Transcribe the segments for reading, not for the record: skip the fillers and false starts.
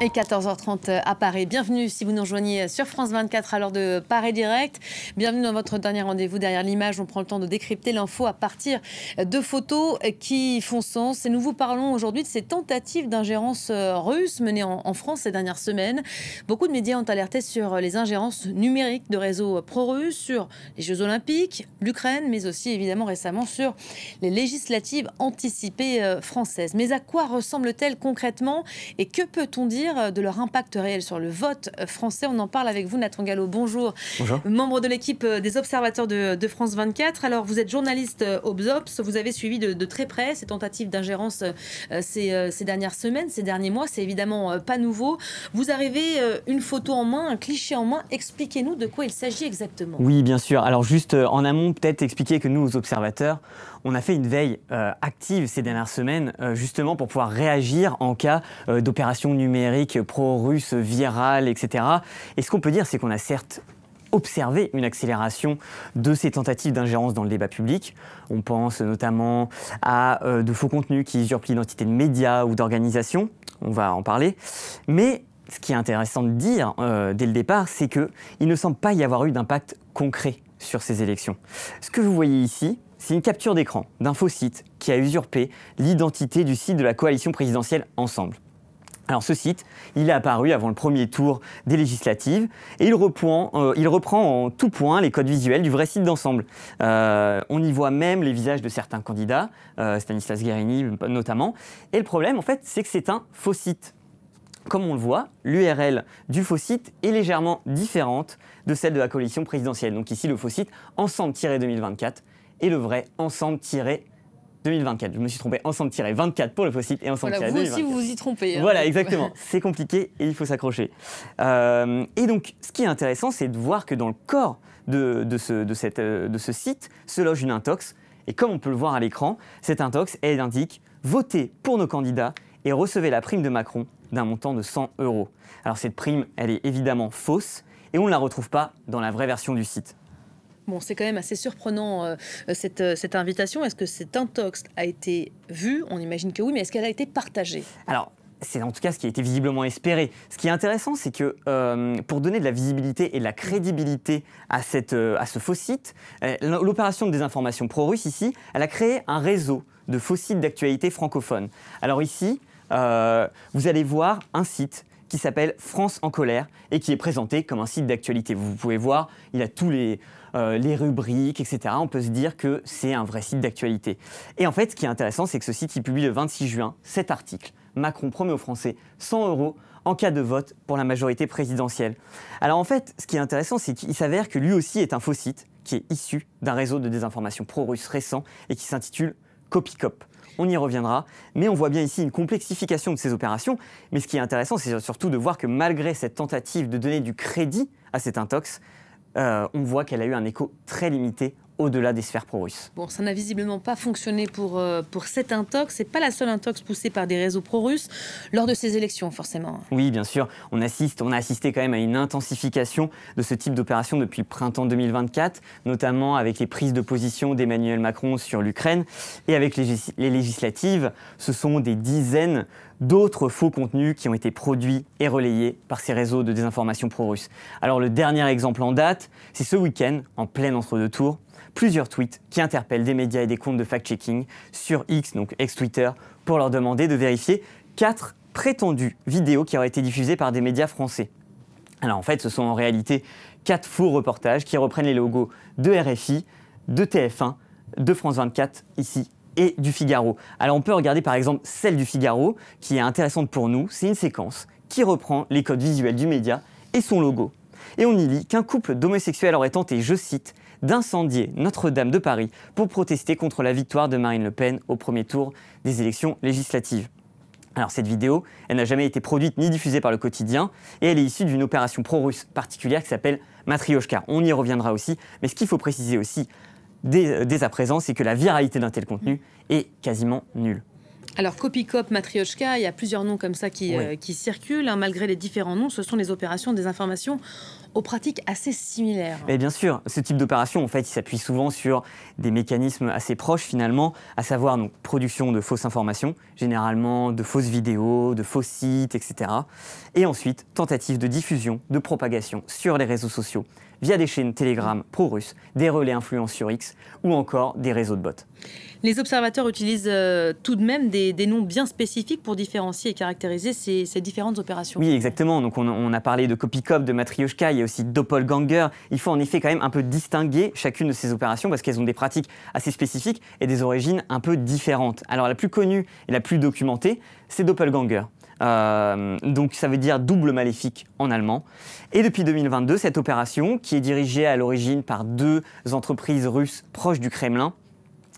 Et 14h30 à Paris. Bienvenue si vous nous rejoignez sur France 24 à l'heure de Paris Direct. Bienvenue dans votre dernier rendez-vous derrière l'image. On prend le temps de décrypter l'info à partir de photos qui font sens. Et nous vous parlons aujourd'hui de ces tentatives d'ingérence russe menées en France ces dernières semaines. Beaucoup de médias ont alerté sur les ingérences numériques de réseaux pro-russes, sur les Jeux Olympiques, l'Ukraine, mais aussi évidemment récemment sur les législatives anticipées françaises. Mais à quoi ressemblent-elles concrètement et que peut-on dire de leur impact réel sur le vote français? On en parle avec vous, Nathan Gallo. Bonjour. Bonjour. Membre de l'équipe des observateurs de France 24. Alors, vous êtes journaliste Obsops. Vous avez suivi de très près ces tentatives d'ingérence ces dernières semaines, ces derniers mois. C'est évidemment pas nouveau. Vous arrivez une photo en main, un cliché en main. Expliquez-nous de quoi il s'agit exactement. Oui, bien sûr. Alors, juste en amont, peut-être expliquer que nous, aux observateurs, on a fait une veille active ces dernières semaines, justement pour pouvoir réagir en cas d'opérations numériques pro-russes, virales, etc. Et ce qu'on peut dire, c'est qu'on a certes observé une accélération de ces tentatives d'ingérence dans le débat public. On pense notamment à de faux contenus qui usurpent l'identité de médias ou d'organisations. On va en parler. Mais ce qui est intéressant de dire dès le départ, c'est qu'il ne semble pas y avoir eu d'impact concret sur ces élections. Ce que vous voyez ici, c'est une capture d'écran d'un faux site qui a usurpé l'identité du site de la coalition présidentielle Ensemble. Alors ce site, il est apparu avant le premier tour des législatives et il reprend en tout point les codes visuels du vrai site d'Ensemble. On y voit même les visages de certains candidats, Stanislas Guerini notamment. Et le problème, en fait, c'est que c'est un faux site. Comme on le voit, l'URL du faux site est légèrement différente de celle de la coalition présidentielle. Donc ici, le faux site Ensemble-2024 et le vrai Ensemble-2024. Je me suis trompé, Ensemble-24 pour le faux site et Ensemble-2024. Voilà, vous aussi, vous vous y trompez. Hein. Voilà, exactement. C'est compliqué et il faut s'accrocher. Et donc, ce qui est intéressant, c'est de voir que dans le corps de ce site se loge une intox. Et comme on peut le voir à l'écran, cette intox, elle indique « Votez pour nos candidats et recevez la prime de Macron d'un montant de 100 €. Alors cette prime, elle est évidemment fausse et on ne la retrouve pas dans la vraie version du site. Bon, c'est quand même assez surprenant cette invitation. Est-ce que cette intox a été vue? On imagine que oui, mais est-ce qu'elle a été partagée? Alors, c'est en tout cas ce qui a été visiblement espéré. Ce qui est intéressant, c'est que pour donner de la visibilité et de la crédibilité à ce faux site, l'opération de désinformation pro-russe ici, elle a créé un réseau de faux sites d'actualité francophones. Alors ici, vous allez voir un site qui s'appelle France en colère et qui est présenté comme un site d'actualité. Vous pouvez voir, il a tous les rubriques, etc. On peut se dire que c'est un vrai site d'actualité. Et en fait, ce qui est intéressant, c'est que ce site, il publie le 26 juin cet article. Macron promet aux Français 100 € en cas de vote pour la majorité présidentielle. Alors en fait, ce qui est intéressant, c'est qu'il s'avère que lui aussi est un faux site qui est issu d'un réseau de désinformation pro-russe récent et qui s'intitule Copycop. On y reviendra, mais on voit bien ici une complexification de ces opérations. Mais ce qui est intéressant, c'est surtout de voir que malgré cette tentative de donner du crédit à cette intox, on voit qu'elle a eu un écho très limité au-delà des sphères pro-russes. Bon, ça n'a visiblement pas fonctionné pour cette intox. C'est pas la seule intox poussée par des réseaux pro-russes lors de ces élections, forcément. Oui, bien sûr. On a assisté quand même à une intensification de ce type d'opération depuis le printemps 2024, notamment avec les prises de position d'Emmanuel Macron sur l'Ukraine. Et avec les législatives, ce sont des dizaines d'autres faux contenus qui ont été produits et relayés par ces réseaux de désinformation pro-russe. Alors le dernier exemple en date, c'est ce week-end, en plein entre-deux tours, plusieurs tweets qui interpellent des médias et des comptes de fact-checking sur X, donc ex-Twitter, pour leur demander de vérifier 4 prétendues vidéos qui auraient été diffusées par des médias français. Alors en fait, ce sont en réalité 4 faux reportages qui reprennent les logos de RFI, de TF1, de France 24 ici, et du Figaro. Alors on peut regarder par exemple celle du Figaro, qui est intéressante pour nous. C'est une séquence qui reprend les codes visuels du média et son logo. Et on y lit qu'un couple d'homosexuels aurait tenté, je cite, d'incendier Notre-Dame de Paris pour protester contre la victoire de Marine Le Pen au premier tour des élections législatives. Alors cette vidéo, elle n'a jamais été produite ni diffusée par le quotidien et elle est issue d'une opération pro-russe particulière qui s'appelle Matrioshka. On y reviendra aussi, mais ce qu'il faut préciser aussi dès à présent, c'est que la viralité d'un tel contenu est quasiment nulle. Alors, Copycop, Matrioshka, il y a plusieurs noms comme ça qui circulent. Hein, malgré les différents noms, ce sont les opérations de désinformation aux pratiques assez similaires. Et bien sûr, ce type d'opération, en fait, il s'appuie souvent sur des mécanismes assez proches finalement, à savoir donc, production de fausses informations, généralement de fausses vidéos, de faux sites, etc. Et ensuite, tentative de diffusion, de propagation sur les réseaux sociaux, via des chaînes Telegram pro-russes, des relais influence sur X ou encore des réseaux de bots. Les observateurs utilisent tout de même des noms bien spécifiques pour différencier et caractériser ces différentes opérations. Oui, exactement. Donc on a parlé de Copycop, de Matryoshka, il y a aussi Doppelganger. Il faut en effet quand même un peu distinguer chacune de ces opérations parce qu'elles ont des pratiques assez spécifiques et des origines un peu différentes. Alors la plus connue et la plus documentée, c'est Doppelganger. Donc ça veut dire double maléfique en allemand. Et depuis 2022, cette opération, qui est dirigée à l'origine par 2 entreprises russes proches du Kremlin,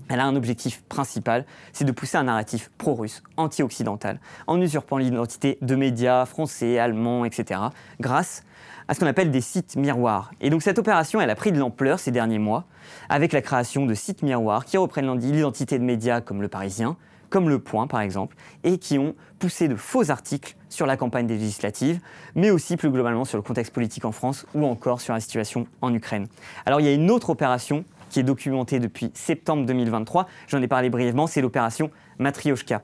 elle a un objectif principal, c'est de pousser un narratif pro-russe, anti-occidental, en usurpant l'identité de médias français, allemands, etc., grâce à ce qu'on appelle des sites miroirs. Et donc cette opération, elle a pris de l'ampleur ces derniers mois, avec la création de sites miroirs qui reprennent l'identité de médias comme Le Parisien, comme Le Point par exemple, et qui ont poussé de faux articles sur la campagne des législatives, mais aussi plus globalement sur le contexte politique en France ou encore sur la situation en Ukraine. Alors il y a une autre opération qui est documentée depuis septembre 2023, j'en ai parlé brièvement, c'est l'opération Matryoshka.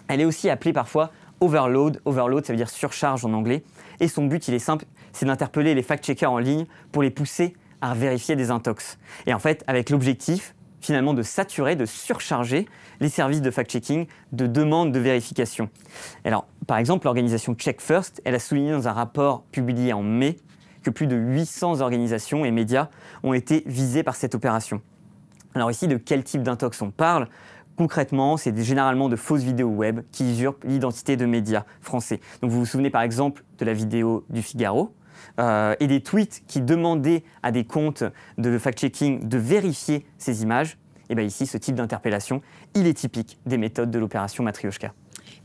Elle est aussi appelée parfois Overload, Overload ça veut dire surcharge en anglais, et son but il est simple, c'est d'interpeller les fact-checkers en ligne pour les pousser à vérifier des intox. Et en fait, avec l'objectif finalement de saturer, de surcharger les services de fact-checking de demandes de vérification. Alors, par exemple, l'organisation Check First, elle a souligné dans un rapport publié en mai que plus de 800 organisations et médias ont été visés par cette opération. Alors ici, de quel type d'intox on parle ? Concrètement, c'est généralement de fausses vidéos web qui usurpent l'identité de médias français. Donc vous vous souvenez par exemple de la vidéo du Figaro, et des tweets qui demandaient à des comptes de fact-checking de vérifier ces images. Et bien ici, ce type d'interpellation, il est typique des méthodes de l'opération Matryoshka.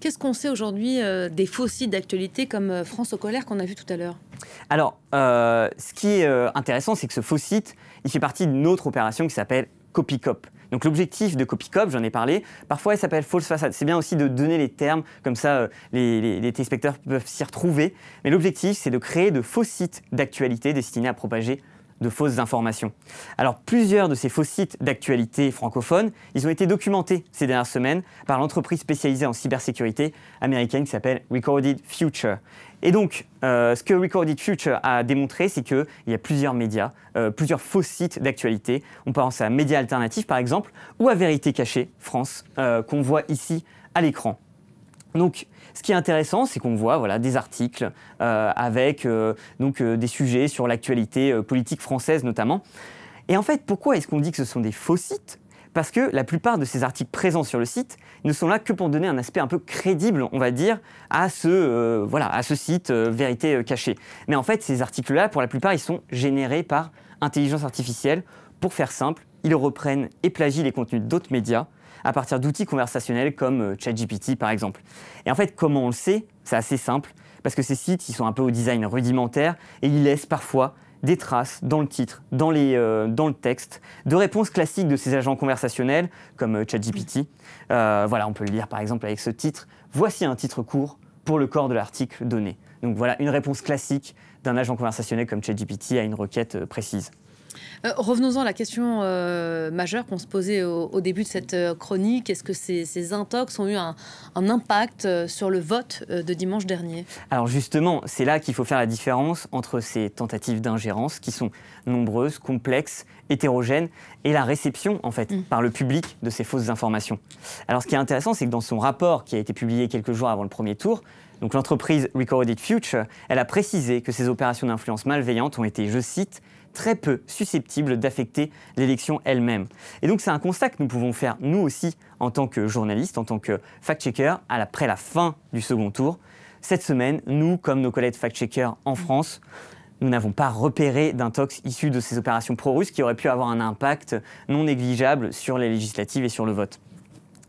Qu'est-ce qu'on sait aujourd'hui des faux sites d'actualité comme France au colère qu'on a vu tout à l'heure ? Alors, ce qui est intéressant, c'est que ce faux site, il fait partie d'une autre opération qui s'appelle Copycop. Donc l'objectif de Copycop, j'en ai parlé, parfois il s'appelle fausse façade. C'est bien aussi de donner les termes, comme ça les téléspectateurs peuvent s'y retrouver. Mais l'objectif, c'est de créer de faux sites d'actualité destinés à propager de fausses informations. Alors plusieurs de ces faux sites d'actualité francophones, ils ont été documentés ces dernières semaines par l'entreprise spécialisée en cybersécurité américaine qui s'appelle Recorded Future. Et donc, ce que Recorded Future a démontré, c'est qu'il y a plusieurs médias, plusieurs faux sites d'actualité. On pense à Médias Alternatifs par exemple, ou à Vérité Cachée France, qu'on voit ici à l'écran. Donc, ce qui est intéressant, c'est qu'on voit des articles avec des sujets sur l'actualité politique française notamment. Et en fait, pourquoi est-ce qu'on dit que ce sont des faux sites ? Parce que la plupart de ces articles présents sur le site ne sont là que pour donner un aspect un peu crédible, on va dire, à ce site Vérité Cachée. Mais en fait, ces articles-là, pour la plupart, ils sont générés par intelligence artificielle. Pour faire simple, ils reprennent et plagient les contenus d'autres médias à partir d'outils conversationnels comme ChatGPT par exemple. Et en fait, comment on le sait ? C'est assez simple, parce que ces sites, ils sont un peu au design rudimentaire et ils laissent parfois des traces dans le titre, dans le texte, de réponses classiques de ces agents conversationnels comme ChatGPT. On peut le lire par exemple avec ce titre. Voici un titre court pour le corps de l'article donné. Donc voilà une réponse classique d'un agent conversationnel comme ChatGPT à une requête précise. Revenons-en à la question majeure qu'on se posait au début de cette chronique. Est-ce que ces intox ont eu un impact sur le vote de dimanche dernier ? Alors justement, c'est là qu'il faut faire la différence entre ces tentatives d'ingérence qui sont nombreuses, complexes, hétérogènes, et la réception en fait par le public de ces fausses informations. Alors ce qui est intéressant, c'est que dans son rapport qui a été publié quelques jours avant le premier tour, donc l'entreprise Recorded Future, elle a précisé que ces opérations d'influence malveillante ont été, je cite, très peu susceptibles d'affecter l'élection elle-même. Et donc c'est un constat que nous pouvons faire nous aussi en tant que journalistes, en tant que fact-checkers, après la fin du second tour. Cette semaine, nous, comme nos collègues fact-checkers en France, nous n'avons pas repéré d'intox issus de ces opérations pro-russes qui auraient pu avoir un impact non négligeable sur les législatives et sur le vote.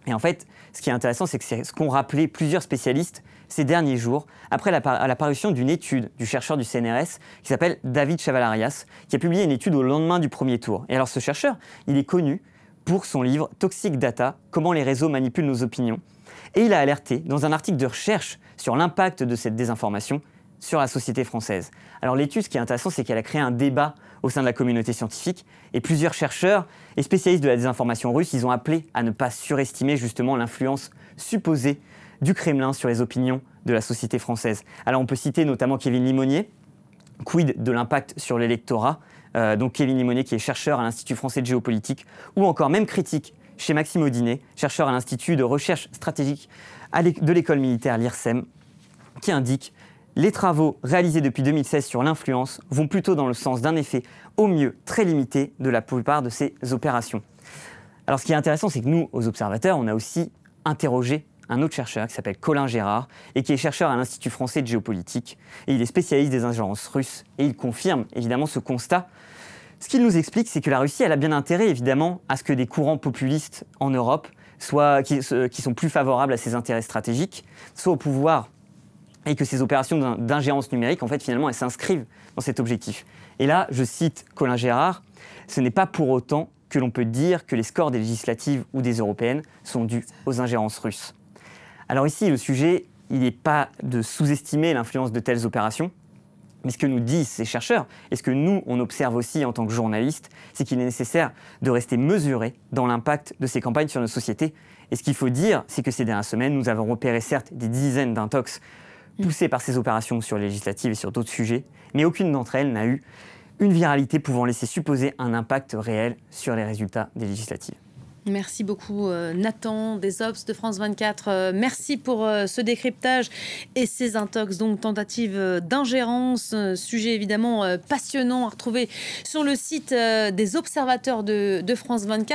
Et en fait, ce qui est intéressant, c'est que c'est ce qu'ont rappelé plusieurs spécialistes ces derniers jours, après la parution d'une étude du chercheur du CNRS qui s'appelle David Chavalarias, qui a publié une étude au lendemain du premier tour. Et alors ce chercheur, il est connu pour son livre « Toxic Data, comment les réseaux manipulent nos opinions ». Et il a alerté, dans un article de recherche sur l'impact de cette désinformation, sur la société française. Alors l'étude, ce qui est intéressant, c'est qu'elle a créé un débat au sein de la communauté scientifique et plusieurs chercheurs et spécialistes de la désinformation russe, ils ont appelé à ne pas surestimer justement l'influence supposée du Kremlin sur les opinions de la société française. Alors on peut citer notamment Kevin Limonier, quid de l'impact sur l'électorat, donc Kevin Limonier qui est chercheur à l'Institut français de géopolitique, ou encore même critique chez Maxime Audinet, chercheur à l'Institut de recherche stratégique de l'école militaire, l'IRSEM, qui indique « Les travaux réalisés depuis 2016 sur l'influence vont plutôt dans le sens d'un effet au mieux très limité de la plupart de ces opérations ». Alors ce qui est intéressant, c'est que nous, aux observateurs, on a aussi interrogé un autre chercheur qui s'appelle Colin Gérard et qui est chercheur à l'Institut français de géopolitique. Et il est spécialiste des ingérences russes et il confirme évidemment ce constat. Ce qu'il nous explique, c'est que la Russie, elle a bien intérêt évidemment à ce que des courants populistes en Europe qui sont plus favorables à ses intérêts stratégiques, soient au pouvoir et que ces opérations d'ingérence numérique, en fait, finalement, elles s'inscrivent dans cet objectif. Et là, je cite Colin Gérard, ce n'est pas pour autant que l'on peut dire que les scores des législatives ou des européennes sont dus aux ingérences russes. Alors ici, le sujet, il n'est pas de sous-estimer l'influence de telles opérations, mais ce que nous disent ces chercheurs, et ce que nous, on observe aussi en tant que journalistes, c'est qu'il est nécessaire de rester mesuré dans l'impact de ces campagnes sur nos sociétés. Et ce qu'il faut dire, c'est que ces dernières semaines, nous avons repéré certes des dizaines d'intox poussés par ces opérations sur les législatives et sur d'autres sujets, mais aucune d'entre elles n'a eu une viralité pouvant laisser supposer un impact réel sur les résultats des législatives. Merci beaucoup Nathan des Obs de France 24. Merci pour ce décryptage et ces intox, donc tentative d'ingérence. Sujet évidemment passionnant à retrouver sur le site des observateurs de France 24.